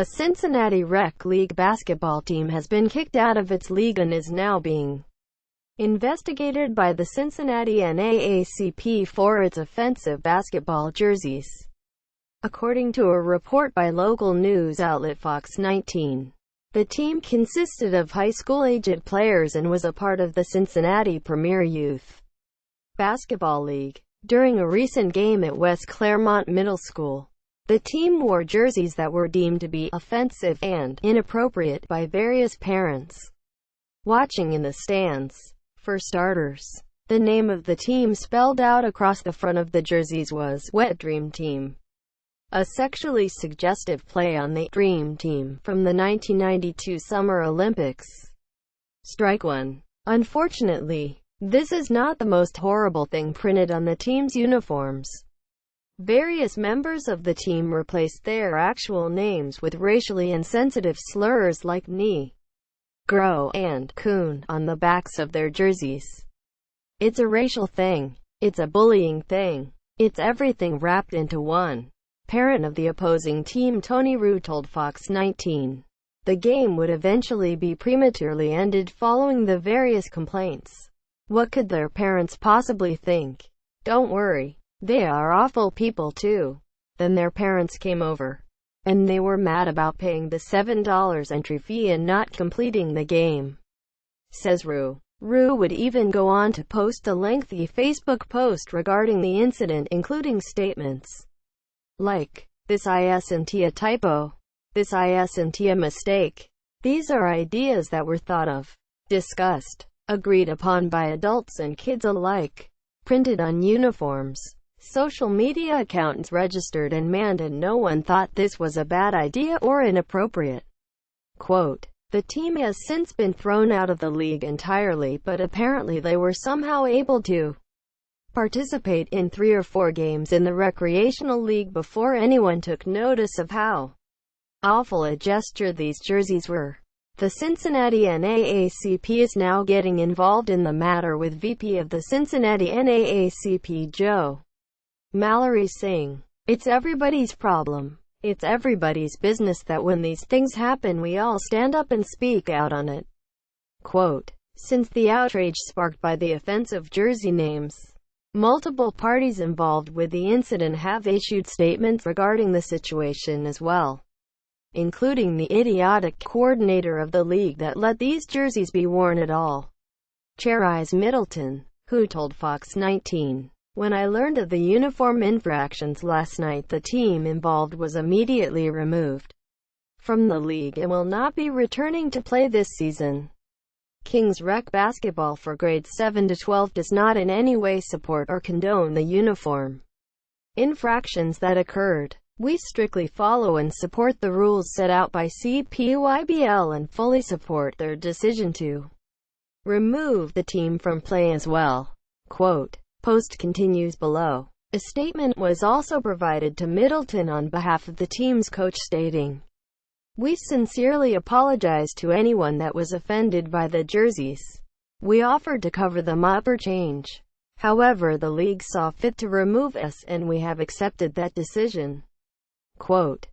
A Cincinnati Rec League basketball team has been kicked out of its league and is now being investigated by the Cincinnati NAACP for its offensive basketball jerseys, according to a report by local news outlet Fox 19. The team consisted of high school-aged players and was a part of the Cincinnati Premier Youth Basketball League. During a recent game at West Claremont Middle School, the team wore jerseys that were deemed to be offensive and inappropriate by various parents watching in the stands. For starters, the name of the team spelled out across the front of the jerseys was Wet Dream Team, a sexually suggestive play on the Dream Team from the 1992 Summer Olympics. Strike one. Unfortunately, this is not the most horrible thing printed on the team's uniforms. Various members of the team replaced their actual names with racially insensitive slurs like Negro and coon on the backs of their jerseys. It's a racial thing. It's a bullying thing. It's everything wrapped into one. Parent of the opposing team Tony Rue told Fox 19. The game would eventually be prematurely ended following the various complaints. What could their parents possibly think? Don't worry. They are awful people too. Then their parents came over, and they were mad about paying the $7 entry fee and not completing the game, says Rue. Rue would even go on to post a lengthy Facebook post regarding the incident, including statements like, "This isn't a typo. This isn't a mistake. These are ideas that were thought of, discussed, agreed upon by adults and kids alike, printed on uniforms. Social media accounts registered and manned, and no one thought this was a bad idea or inappropriate." Quote, the team has since been thrown out of the league entirely, but apparently they were somehow able to participate in 3 or 4 games in the recreational league before anyone took notice of how awful a gesture these jerseys were. The Cincinnati NAACP is now getting involved in the matter, with VP of the Cincinnati NAACP Joe Mallory saying, "It's everybody's problem. It's everybody's business that when these things happen we all stand up and speak out on it." Quote, since the outrage sparked by the offensive jersey names, multiple parties involved with the incident have issued statements regarding the situation as well, including the idiotic coordinator of the league that let these jerseys be worn at all, Cherize Middleton, who told Fox 19. "When I learned of the uniform infractions last night, the team involved was immediately removed from the league and will not be returning to play this season." Kings Rec Basketball for grades 7 to 12 does not in any way support or condone the uniform infractions that occurred. "We strictly follow and support the rules set out by CPYBL and fully support their decision to remove the team from play as well." Quote, post continues below. A statement was also provided to Middleton on behalf of the team's coach stating, "We sincerely apologize to anyone that was offended by the jerseys. We offered to cover them up or change. However, the league saw fit to remove us, and we have accepted that decision." Quote,